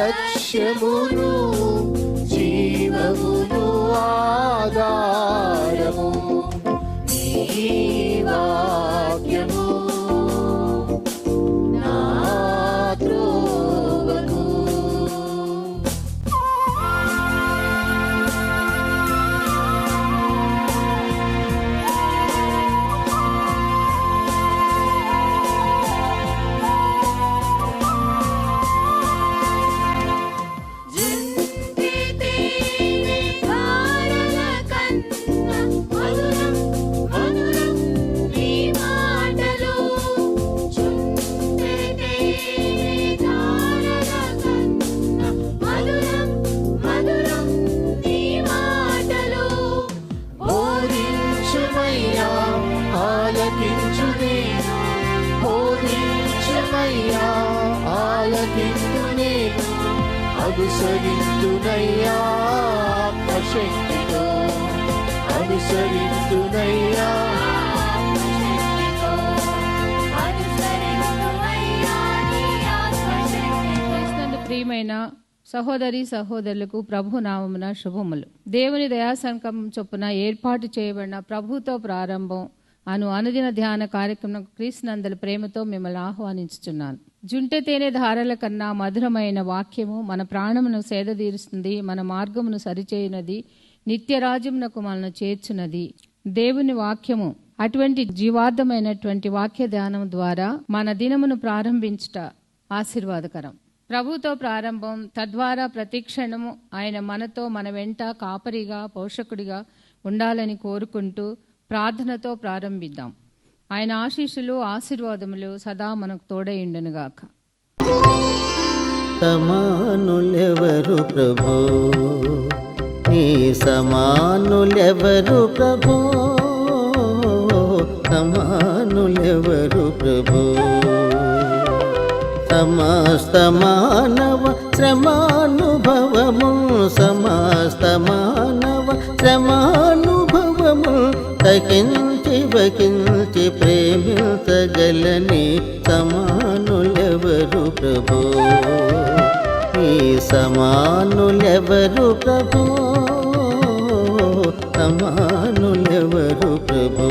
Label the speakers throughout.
Speaker 1: లక్ష్యమును జీవమును ఆధారము నీ వాక్యము నా త్రోవకు. అనుసరింతునయ్యా ఆత్మశక్తితో, అనుసరింతునయ్యా.
Speaker 2: ప్రియమైన సహోదరి సహోదరులకు ప్రభు నామమున శుభములు. దేవుని దయాసంకల్పం చొప్పున ఏర్పాటు చేయబడిన ప్రభుతో ప్రారంభం అనుదిన ధ్యాన కార్యక్రమం క్రీస్తునందల ప్రేమతో మిమ్మల్ని ఆహ్వానించుచున్నాను. జుంటె తేనె ధారల కన్నా మధురమైన వాక్యము మన ప్రాణమును సేదతీరుస్తుంది, మన మార్గమును సరిచేయునది, నిత్యరాజ్యమునకు మనను చేర్చున్నది దేవుని వాక్యము. అటువంటి జీవార్థమైనటువంటి వాక్య ధ్యానం ద్వారా మన దినమును ప్రారంభించుట ఆశీర్వాదకరం. ప్రభుతో ప్రారంభం, తద్వారా ప్రతిక్షణము ఆయన మనతో, మన వెంట కాపరిగా, పోషకుడిగా ఉండాలని కోరుకుంటూ ప్రార్థనతో ప్రారంభిద్దాం. ఆయన ఆశీస్సులు ఆశీర్వాదములు సదా మనకు తోడైండునుగాక.
Speaker 3: సమానులెవరు ప్రభో, నీ సమానులెవరు ప్రభో, సమానులెవరు ప్రభో. సమస్త మానవ శ్రమానుభవము, సమస్త మానవ శ్రమానుభవము తకించి వకించి ప్రేమించగలని సమానులెవరు ప్రభో, ఈ సమానులెవరు ప్రభో, సమానులెవరు ప్రభో.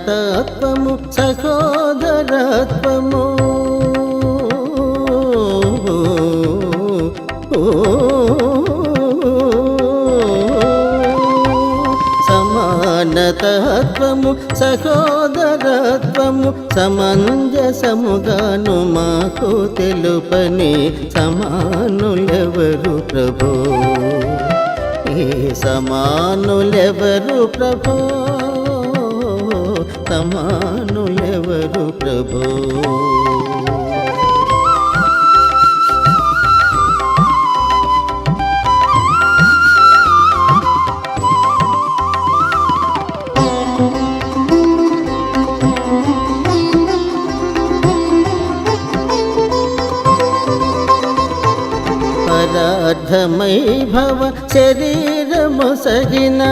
Speaker 3: తత్వము సహోదరత్వము, సమానతత్వము సహోదరత్వము సమంజసముగాను మాకు తెలుపని సమానులెవరు ప్రభో, ఈ సమానులెవరు ప్రభో, సమానులెవరు ప్రభో. పరార్థమై భవ శరీరము సగిన,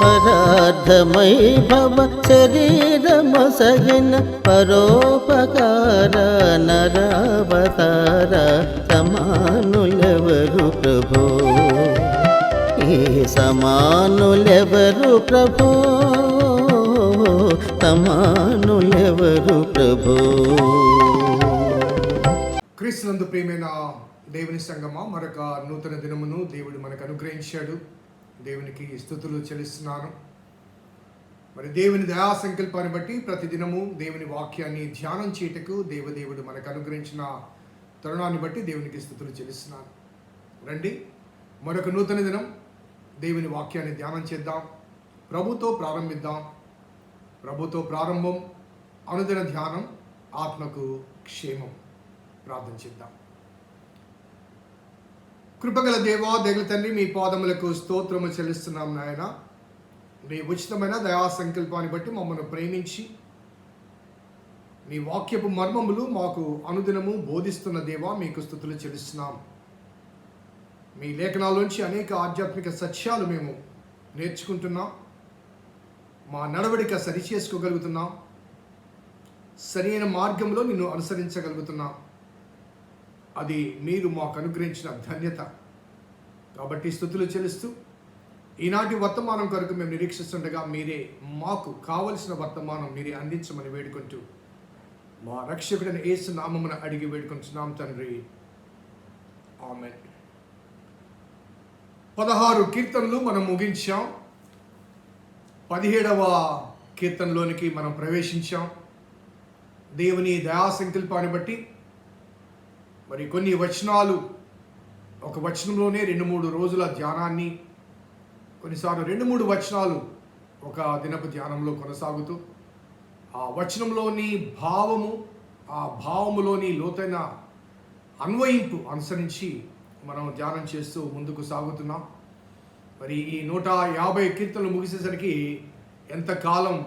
Speaker 3: పరార్థమై భవ శరీరము సగిన పరోపకార నరావతార సమానులెవరు ప్రభో, ఈ సమానులెవరు ప్రభో, సమానులెవరు ప్రభో.
Speaker 4: క్రీస్తునందు ప్రియమైన దేవుని సంగమా, మరొక నూతన దినమును దేవుడు మనకు అనుగ్రహించాడు. దేవునికి స్తుతులు చెల్లిస్తున్నాను. మరి దేవుని దయా సంకల్పాన్ని బట్టి ప్రతిదినము దేవుని వాక్యాన్ని ధ్యానం చేయటకు దేవుడు మనకు అనుగ్రహించిన తరుణాన్ని బట్టి దేవునికి స్తుతులు చెల్లిస్తున్నాను. రండి, మరొక నూతన దినం దేవుని వాక్యాన్ని ధ్యానం చేద్దాం. ప్రభుతో ప్రారంభిద్దాం. ప్రభుతో ప్రారంభం, అనుదిన ధ్యానం, ఆత్మకు క్షేమం. ప్రార్థన చేద్దాం. కృపగల దేవా దగల తండ్రి, మీ పాదములకు స్తోత్రము చెల్లిస్తున్నాం నాయన. మీ ఉచితమైన దయా సంకల్పాన్ని బట్టి మమ్మల్ని ప్రేమించి మీ వాక్యపు మర్మములు మాకు అనుదినము బోధిస్తున్న దేవా మీకు స్తుతులు చెల్లిస్తున్నాం. మీ లేఖనాల్లోంచి అనేక ఆధ్యాత్మిక సత్యాలు మేము నేర్చుకుంటున్నాం. మా నడవడిక సరిచేసుకోగలుగుతున్నాం. సరైన మార్గంలో నిన్ను అనుసరించగలుగుతున్నాం. అది మీరు మాకు అనుగ్రహించిన ధన్యత. కాబట్టి స్తుతులు చెల్లిస్తూ ఈనాటి వర్తమానం కొరకు మేము నిరీక్షిస్తుండగా మీరే మాకు కావలసిన వర్తమానం మీరే అందించమని వేడుకుంటూ మా రక్షకుడైన యేసు నామమున అడిగి వేడుకుంటున్నాం తండ్రి, ఆమేన్. 16 కీర్తనలు మనం ముగించాం. 17వ కీర్తనలోనికి మనం ప్రవేశించాం. దేవుని దయా సంకల్పాన్ని బట్టి మరి కొన్ని వచనాలు, ఒక వచనంలోనే 2-3 రోజుల ధ్యానాన్ని, కొన్నిసార్లు 2-3 వచనాలు ఒక దినపు ధ్యానంలో కొనసాగుతూ ఆ వచనంలోని భావము, ఆ భావములోని లోతైన అన్వయింపు అనుసరించి మనం ధ్యానం చేస్తూ ముందుకు సాగుతున్నాం. మరి ఈ 150 కీర్తనలు ముగిసేసరికి ఎంత కాలం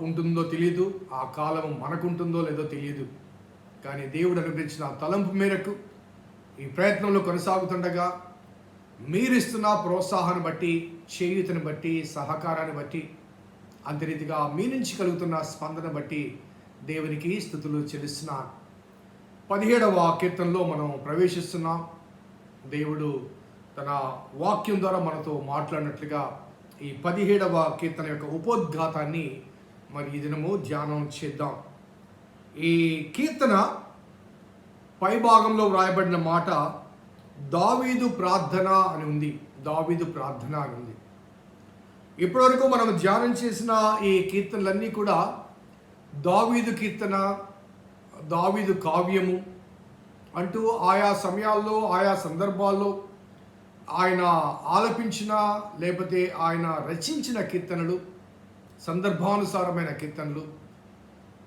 Speaker 4: ఉంటుందో తెలియదు. ఆ కాలం మనకుంటుందో లేదో తెలియదు. కానీ దేవుడు అనుగ్రహించిన తలంపు మేరకు ఈ ప్రయత్నంలో కొనసాగుతుండగా మీరిస్తున్న ప్రోత్సాహాన్ని బట్టి, చేయూతను బట్టి, సహకారాన్ని బట్టి, అంతరీతిగా మీ నుంచి కలుగుతున్న స్పందన బట్టి దేవునికి స్తుతులు చెల్లిస్తున్నాను. 17వ కీర్తనలో మనం ప్రవేశిస్తున్నాం. దేవుడు తన వాక్యం ద్వారా మనతో మాట్లాడినట్లుగా ఈ 17వ కీర్తన యొక్క ఉపోద్ఘాతాన్ని మరి ఈ దినము ధ్యానం చేద్దాం. ఈ కీర్తన పై భాగంలో వ్రాయబడిన మాట దావీదు ప్రార్థన అని ఉంది. దావీదు ప్రార్థన అని ఉంది. ఇప్పటివరకు మనం ధ్యానం చేసిన ఈ కీర్తనలన్నీ కూడా దావీదు కీర్తన, దావీదు కావ్యము అంటూ ఆయా సమయాల్లో, ఆయా సందర్భాల్లో ఆయన ఆలపించిన లేకపోతే ఆయన రచించిన కీర్తనలు, సందర్భానుసారమైన కీర్తనలు,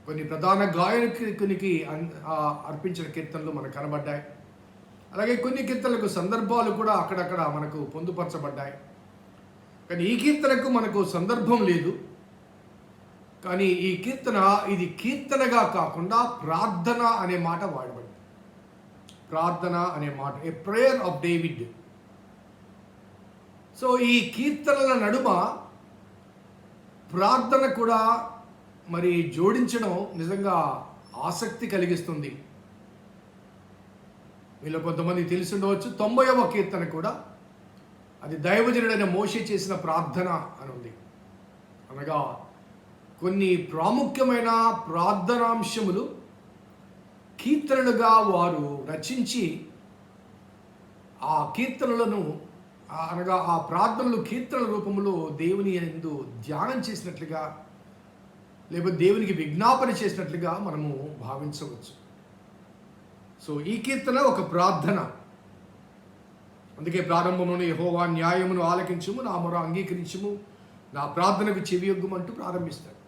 Speaker 4: కొన్ని ప్రధాన గాయకునికి అర్పించిన కీర్తనలు మనకు కనబడ్డాయి. అలాగే కొన్ని కీర్తనలకు సందర్భాలు కూడా అక్కడక్కడ మనకు పొందుపరచబడ్డాయి. కానీ ఈ కీర్తనకు మనకు సందర్భం లేదు. కానీ ఈ కీర్తన ఇది కీర్తనగా కాకుండా ప్రార్థన అనే మాట వాడబడింది. ప్రార్థన అనే మాట, a prayer of David. So ఈ కీర్తనల నడుమ ప్రార్థన కూడా మరి జోడించడం నిజంగా ఆసక్తి కలిగిస్తుంది. వీళ్ళు కొంతమంది తెలిసి ఉండవచ్చు, 90వ కీర్తన కూడా అది దైవజనుడైన మోషే చేసిన ప్రార్థన అని ఉంది. అనగా కొన్ని ప్రాముఖ్యమైన ప్రార్థనాంశములు కీర్తనలుగా వారు రచించి ఆ కీర్తనలను అనగా ఆ ప్రార్థనలు కీర్తనల రూపంలో దేవుని యందు ధ్యానం చేసినట్లుగా లేకపోతే దేవునికి విజ్ఞాపన చేసినట్లుగా మనము భావించవచ్చు. సో ఈ కీర్తన ఒక ప్రార్థన. అందుకే ప్రారంభంలోనే యెహోవా న్యాయమును ఆలకించుము, నా మొర అంగీకరించుము, నా ప్రార్థనకు చెవియొగ్గుము అంటూ ప్రారంభిస్తాడు.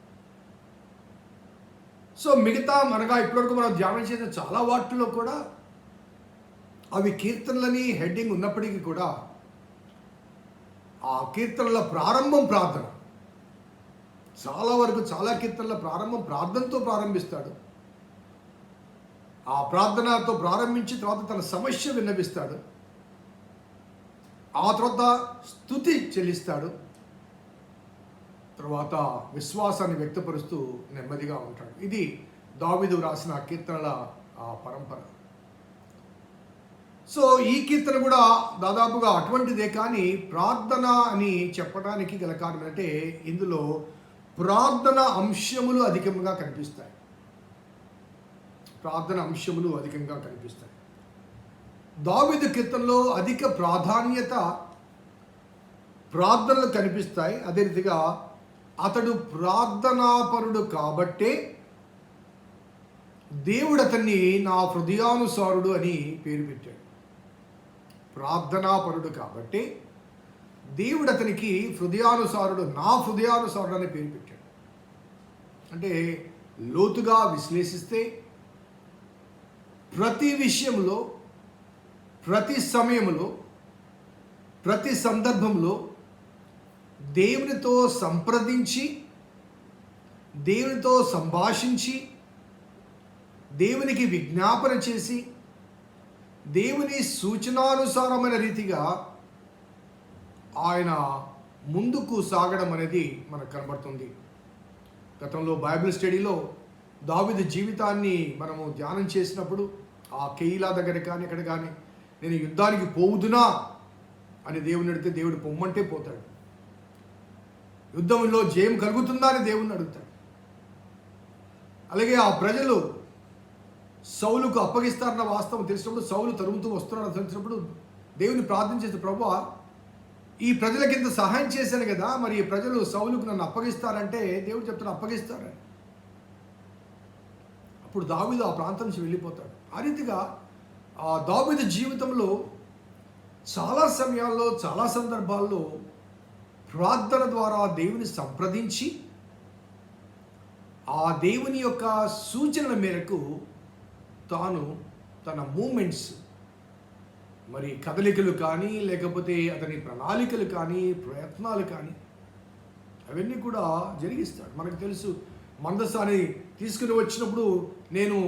Speaker 4: సో మిగతా మనగా ఇప్పటివరకు మనం ధ్యానం చేసిన చాలా వాటిల్లో కూడా అవి కీర్తనలని హెడ్డింగ్ ఉన్నప్పటికీ కూడా ఆ కీర్తనల ప్రారంభం ప్రార్థన. చాలా వరకు చాలా కీర్తనల ప్రారంభం ప్రార్థనతో ప్రారంభిస్తాడు. ఆ ప్రార్థనతో ప్రారంభించి తర్వాత తన సమస్య విన్నవిస్తాడు. ఆ తర్వాత స్తుతి చెల్లిస్తాడు. తర్వాత విశ్వాసాన్ని వ్యక్తపరుస్తూ నెమ్మదిగా ఉంటాడు. ఇది దావీదు రాసిన కీర్తనల పరంపర. సో ఈ కీర్తన కూడా దాదాపుగా అటువంటిదే. కానీ ప్రార్థన అని చెప్పడానికి గల కారణం అంటే ఇందులో ప్రార్థన అంశములు అధికంగా కనిపిస్తాయి. ప్రార్థన అంశములు అధికంగా కనిపిస్తాయి. దావీదు కీర్తనలో అధిక ప్రాధాన్యత ప్రార్థనలు కనిపిస్తాయి. అదే రీతిగా అతడు ప్రార్థనాపరుడు కాబట్టే దేవుడు అతన్ని నా హృదయానుసారుడు అని పేరు పెట్టాడు. ప్రార్థనాపరుడు కాబట్టి దేవుడు అతనికి హృదయానుసారుడు, నా హృదయానుసారుడు అని పేరు పెట్టాడు. అంటే లోతుగా విశ్లేషిస్తే ప్రతి విషయంలో ప్రతి సమయంలో, ప్రతి సందర్భంలో దేవునితో సంప్రదించి, దేవునితో సంభాషించి, దేవునికి విజ్ఞాపన చేసి, దేవుని సూచనానుసారమైన రీతిగా ఆయన ముందుకు సాగడం అనేది మనకు కనబడుతుంది. గతంలో బైబిల్ స్టడీలో దావీదు జీవితాన్ని మనము ధ్యానం చేసినప్పుడు ఆ కెయిలా దగ్గర కానీ ఎక్కడ కానీ నేను యుద్ధానికి పోవుదునా అని దేవుని అడిగితే దేవుడు పొమ్మంటే పోతాడు. యుద్ధంలో జయం కలుగుతుందా అని దేవుణ్ణి అడుగుతాడు. అలాగే ఆ ప్రజలు సౌలుకు అప్పగిస్తారన్న వాస్తవం తెలిసినప్పుడు, సౌలు తరుముతూ వస్తున్నారని తెలిసినప్పుడు దేవుని ప్రార్థన చేస్తే, ప్రభువా ఈ ప్రజలకి ఇంత సహాయం చేశాను కదా, మరి ఈ ప్రజలు సౌలుకు నన్ను అప్పగిస్తారంటే దేవుడు చెప్తాడు అప్పగిస్తారని. అప్పుడు దావీదు ఆ ప్రాంతం నుంచి వెళ్ళిపోతాడు. ఆ రీతిగా ఆ దావీదు జీవితంలో చాలా సమయాల్లో, చాలా సందర్భాల్లో ప్రార్థన ద్వారా దేవుని సంప్రదించి ఆ దేవుని యొక్క సూచనల మేరకు తాను తన మూమెంట్స్, మరి కదలికలు కానీ, లేకపోతే అతని ప్రణాళికలు కానీ, ప్రయత్నాలు కానీ అవన్నీ కూడా జరిగిస్తాడు. మనకు తెలుసు, మందసాన్ని తీసుకుని వచ్చినప్పుడు నేను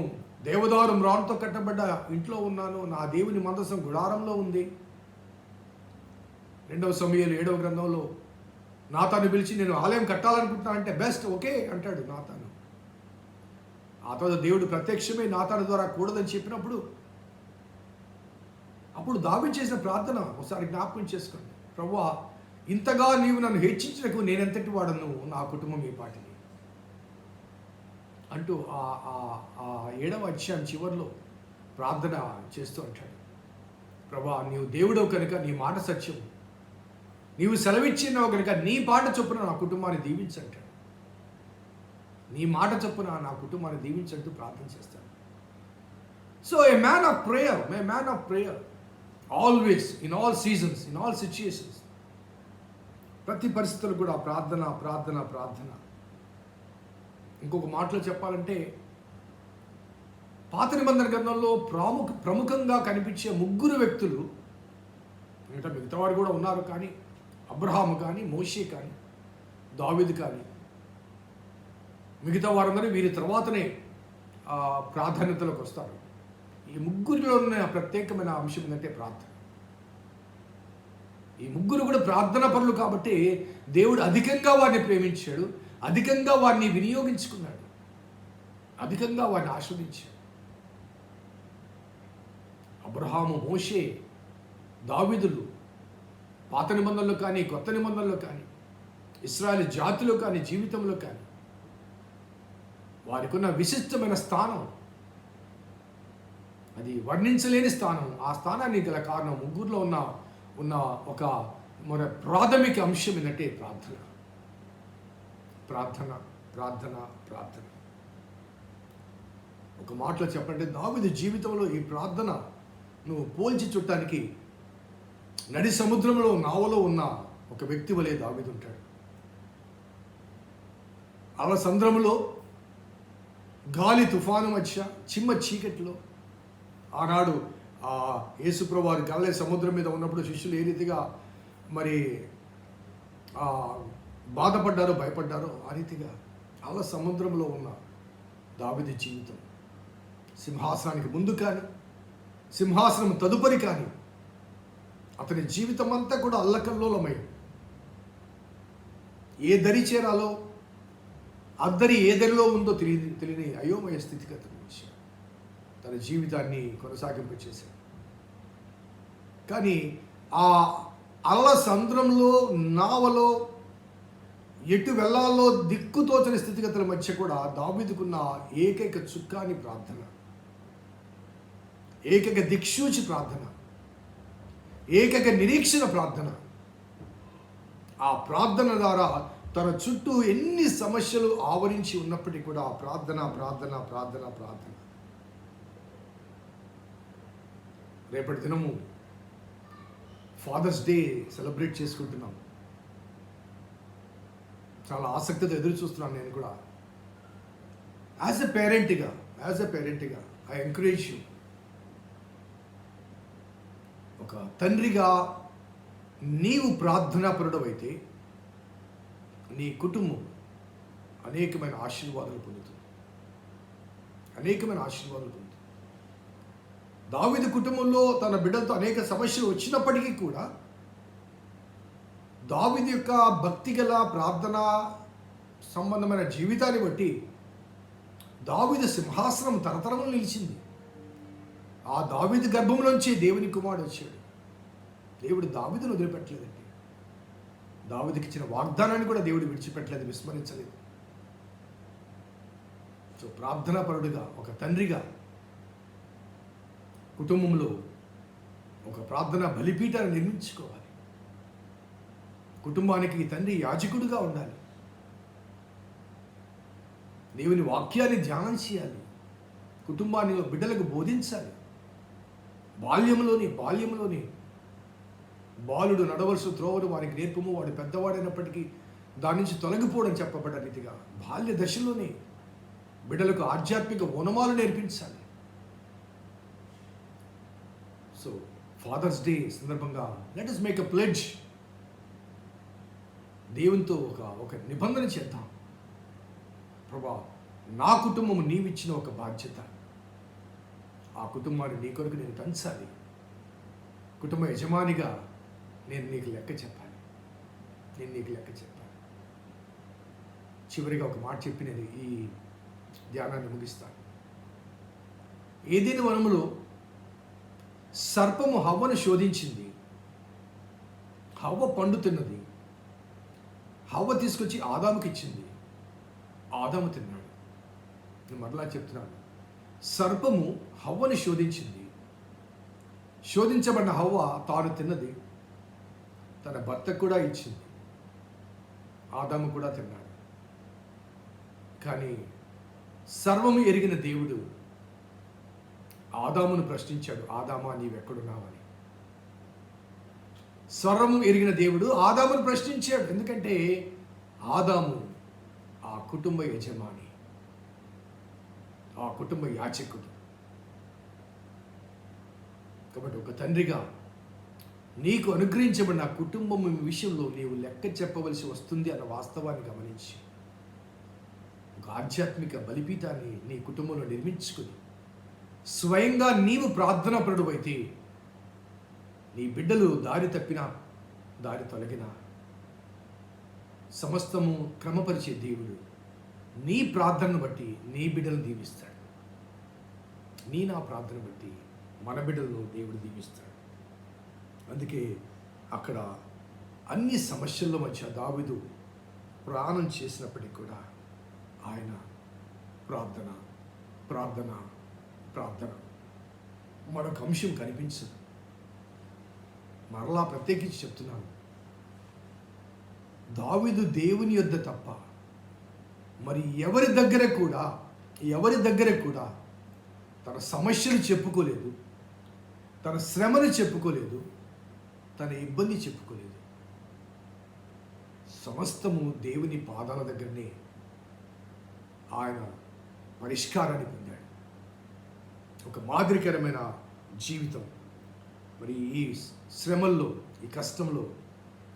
Speaker 4: దేవదారు మ్రాన్తో కట్టబడ్డ ఇంట్లో ఉన్నాను, నా దేవుని మందసం గుడారంలో ఉంది. 2వ సమూయేలు 7వ గ్రంథంలో నాతాను పిలిచి నేను ఆలయం కట్టాలనుకుంటున్నా అంటే బెస్ట్ ఓకే అంటాడు నాతాను. ఆ తర్వాత దేవుడు ప్రత్యక్షమే నాతాను ద్వారా కూడదని చెప్పినప్పుడు అప్పుడు దావీదు చేసిన ప్రార్థన ఒకసారి జ్ఞాపకం చేసుకోండి. ప్రభువా ఇంతగా నీవు నన్ను హెచ్చించినకు నేనెంతటి వాడను, నా కుటుంబం ఈ పాటిని అంటూ ఆ 7వ అధ్యాయం చివరిలో ప్రార్థన చేస్తూ అంటాడు, ప్రభువా నీవు దేవుడవు కనుక నీ మాట సత్యం, నీవు సెలవిచ్చినావు కనుక నీ మాట చొప్పున నా కుటుంబాన్ని దీవించంటాడు. నీ మాట చొప్పున నా కుటుంబాన్ని దీవించంటూ ప్రార్థన చేస్తాడు. So A man of prayer always, in all seasons, in all situations, ప్రతి పరిస్థితులు కూడా ప్రార్థన ప్రార్థన ప్రార్థన. ఇంకొక మాటలో చెప్పాలంటే పాత నిబంధన గ్రంథంలో ప్రముఖంగా కనిపించే 3 వ్యక్తులు, ఇంకా మిగతా వారు కూడా ఉన్నారు, కానీ అబ్రహాము కానీ, మోషే కానీ, దావీదు కానీ, మిగతా వారందరూ వీరి తర్వాతనే ప్రాధాన్యతలోకి వస్తారు. ఈ 3లో ఉన్న ప్రత్యేకమైన అంశం ఏంటంటే ప్రార్థన. ఈ 3 కూడా ప్రార్థన పరులు కాబట్టి దేవుడు అధికంగా వారిని ప్రేమించాడు, అధికంగా వారిని వినియోగించుకున్నాడు, అధికంగా వారిని ఆస్వాదించాడు. అబ్రహాము, మోషే, దావీదులు పాత నిబంధనలో కానీ, కొత్త నిబంధనలో కానీ, ఇశ్రాయేలు జాతిలో కానీ, జీవితంలో కానీ వారికి ఉన్న విశిష్టమైన స్థానం, అది వర్ణించలేని స్థానం. ఆ స్థానానికి గల కారణం 3లో ఉన్న ఒక మన ప్రాథమిక అంశం ఏంటంటే ప్రార్థన ప్రార్థన ప్రార్థన ప్రార్థన. ఒక మాటలో చెప్పంటే దావీదు జీవితంలో ఈ ప్రార్థన నువ్వు పోల్చి చుట్టానికి నడి సముద్రంలో నావలో ఉన్న ఒక వ్యక్తి వలె దావీదు ఉంటాడు. అలసంద్రములో, గాలి తుఫాను మధ్య, చిమ్మ చీకట్లో ఆనాడు యేసుప్రభువు వారు గలిలయ సముద్రం మీద ఉన్నప్పుడు శిష్యులు ఏ రీతిగా మరి బాధపడ్డారో, భయపడ్డారో ఆ రీతిగా అల సముద్రంలో ఉన్న దావీదు జీవితం సింహాసనానికి ముందు కానీ, సింహాసనం తదుపరి కానీ అతని జీవితం అంతా కూడా అల్లకల్లోలమై ఏ దరి చేరాలో, అద్దరి ఏ దరిలో ఉందో తెలియని అయోమయ స్థితిగతుల నుంచి తన జీవితాన్ని కొనసాగింపచేశాడు. కానీ ఆ అల్ల సంద్రంలో, నావలో ఎటు వెళ్ళాలో దిక్కుతోచని స్థితిగతుల మధ్య కూడా దావీదుకున్న ఏకైక చుక్కాని ప్రార్థన, ఏకైక దిక్సూచి ప్రార్థన, ఏకైక నిరీక్షణ ప్రార్థన. ఆ ప్రార్థన ద్వారా తన చుట్టూ ఎన్ని సమస్యలు ఆవరించి ఉన్నప్పటికీ కూడా ప్రార్థన ప్రార్థన ప్రార్థన ప్రార్థన. రేపటి దినము ఫాదర్స్ డే సెలబ్రేట్ చేసుకుంటున్నాం. చాలా ఆసక్తితో ఎదురు చూస్తున్నాను నేను కూడా. యాజ్ ఎ పేరెంట్గా ఐ ఎంకరేజ్ యూ, ఒక తండ్రిగా నీవు ప్రార్థనాపరుడవైతే నీ కుటుంబం అనేకమైన ఆశీర్వాదాలు పొందుతుంది. అనేకమైన ఆశీర్వాదాలు పొందుతుంది. దావీదు కుటుంబంలో తన బిడ్డలతో అనేక సమస్యలు వచ్చినప్పటికీ కూడా దావీదు యొక్క భక్తిగల ప్రార్థన సంబంధమైన జీవితాన్ని బట్టి దావీదు సింహాసనం తరతరములు నిలిచింది. ఆ దావీదు గర్భంలోంచి దేవుని కుమారుడు వచ్చాడు. దేవుడు దావీదును వదిలిపెట్టలేదండి. దావీదుకి ఇచ్చిన వాగ్దానాన్ని కూడా దేవుడు విడిచిపెట్టలేదు, విస్మరించలేదు. సో ప్రార్థనాపరుడుగా, ఒక తండ్రిగా కుటుంబంలో ఒక ప్రార్థనా బలిపీఠాన్ని నిర్మించుకోవాలి. కుటుంబానికి తండ్రి యాజకుడిగా ఉండాలి. దేవుని వాక్యాన్ని ధ్యానం చేయాలి. కుటుంబాన్ని బిడ్డలకు బోధించాలి. బాల్యంలోని బాలుడు నడవలసిన త్రోవను వారికి నేర్పము, వాడు పెద్దవాడైనప్పటికీ దాని నుంచి తొలగిపోవడం చెప్పబడ్డ రీతిగా బాల్య దశలోనే బిడ్డలకు ఆధ్యాత్మిక ఓనమాలు నేర్పించాలి. సో ఫాదర్స్ డే సందర్భంగా let us make a pledge. దేవునితో ఒక నిబంధన చేద్దాం. ప్రభా, నా కుటుంబం నీవిచ్చిన ఒక బాధ్యత. ఆ కుటుంబాన్ని నీ కొరకు నేను పెంచాలి. కుటుంబ యజమానిగా నేను నీకు లెక్క చెప్పాలి. చివరిగా ఒక మాట చెప్పి నేను ఈ ధ్యానాన్ని ముగిస్తాను. ఏదైనా వనములో సర్పము హవ్వను శోధించింది. హవ్వ పండు తిన్నది. హవ్వ తీసుకొచ్చి ఆదాముకి ఇచ్చింది. ఆదాము తిన్నాడు. నేను మరలా చెప్తున్నాను, సర్పము హవ్వని శోధించింది. శోధించబడిన హవ్వ తాను తిన్నది, తన భర్తకు కూడా ఇచ్చింది. ఆదాము కూడా తిన్నాడు. కానీ సర్వము ఎరిగిన దేవుడు ఆదామును ప్రశ్నించాడు, ఆదామా నీవెక్కడున్నావని. సర్వము ఎరిగిన దేవుడు ఆదామును ప్రశ్నించాడు. ఎందుకంటే ఆదాము ఆ కుటుంబ యజమాని, ఆ కుటుంబ యాచకుడు. కాబట్టి ఒక తండ్రిగా నీకు అనుగ్రహించబడిన కుటుంబం విషయంలో నీవు లెక్క చెప్పవలసి వస్తుంది అన్న వాస్తవాన్ని గమనించి ఒక ఆధ్యాత్మిక బలిపీఠాన్ని నీ కుటుంబంలో నిర్మించుకుని స్వయంగా నీవు ప్రార్థనాపరుడవైతే నీ బిడ్డలు దారి తప్పినా, దారి తొలగినా సమస్తము క్రమపరిచే దేవుడు నీ ప్రార్థనను బట్టి నీ బిడ్డలను దీవిస్తాడు. నా ప్రార్థన బట్టి మన బిడ్డలను దేవుడు దీవిస్తాడు. అందుకే అక్కడ అన్ని సమస్యల మధ్య దావీదు ప్రాణం చేసినప్పటికీ కూడా ఆయన ప్రార్థన మరొక అంశం కనిపించదు. మరలా ప్రత్యేకించి చెప్తున్నాను, దావీదు దేవుని యొద్ద తప్ప మరి ఎవరి దగ్గర కూడా తన సమస్యలు చెప్పుకోలేదు, తన శ్రమను చెప్పుకోలేదు, తన ఇబ్బంది చెప్పుకోలేదు. సమస్తము దేవుని పాదాల దగ్గరనే ఆయన పరిష్కారాన్ని పొందాడు. ఒక మాదిరికరమైన జీవితం. మరి ఈ శ్రమల్లో, ఈ కష్టంలో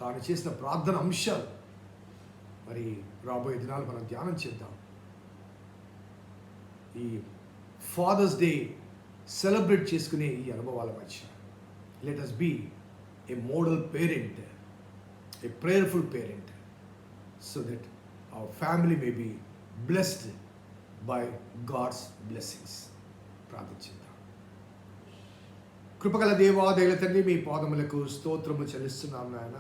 Speaker 4: తాను చేసిన ప్రార్థన అంశాలు మరి రాబోయే దినాలు మనం ధ్యానం చేద్దాం. ఈ ఫాదర్స్ డే సెలబ్రేట్ చేసుకునే ఈ అనుభవాల మధ్య let us be a model parent, a prayerful parent, so that our family may be blessed by God's blessings. ప్రార్థించుదాం. కృపగల దేవా, దయల తండ్రి, మీ పాదములకు స్తోత్రము చెల్లిస్తున్నాం నాయన.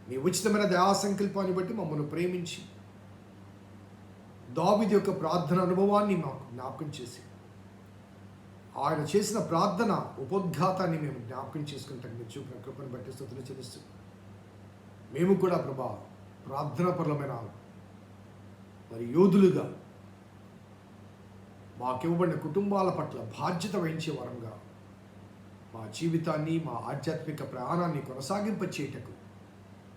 Speaker 4: మీ ఉచితమైన దయా సంకల్పాన్ని బట్టి మమ్మల్ని ప్రేమించి దావీదు యొక్క ప్రార్థన అనుభవాన్ని మాకు జ్ఞాపకం చేసి ఆయన చేసిన ప్రార్థన ఉపోద్ఘాతాన్ని మేము జ్ఞాపకం చేసుకుంటాం. మీరు చూపిన కృపను బట్టి స్తుతులు చెల్లిస్తున్నాం. మేము కూడా ప్రభా ప్రార్థనాపరమైన మరి యోధులుగా మాకివ్వబడిన కుటుంబాల పట్ల బాధ్యత వహించే వరంగా మా జీవితాన్ని, మా ఆధ్యాత్మిక ప్రయాణాన్ని కొనసాగింపచేయటకు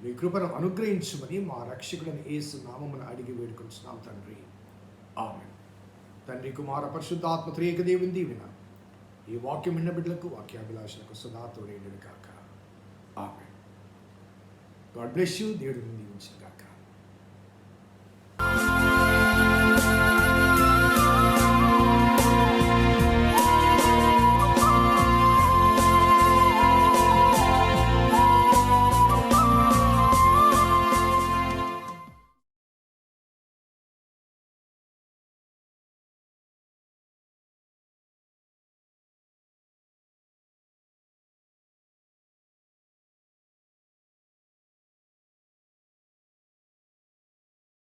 Speaker 4: మీ కృపను అనుగ్రహించమని మా రక్షకుడైన యేసు నామమున అడిగి వేడుకొంచున్నాం తండ్రి. ఆమేన్. తండ్రి, కుమార, పరిశుద్ధాత్మ త్రియేక దేవుని దీవెన ఈ వాక్యం విన్న బిడ్డలకు వాక్యాభిలాషలకు సదా తోడేయును కాక. ఆమేన్. God bless you. దేవుడు దీవించును గాక.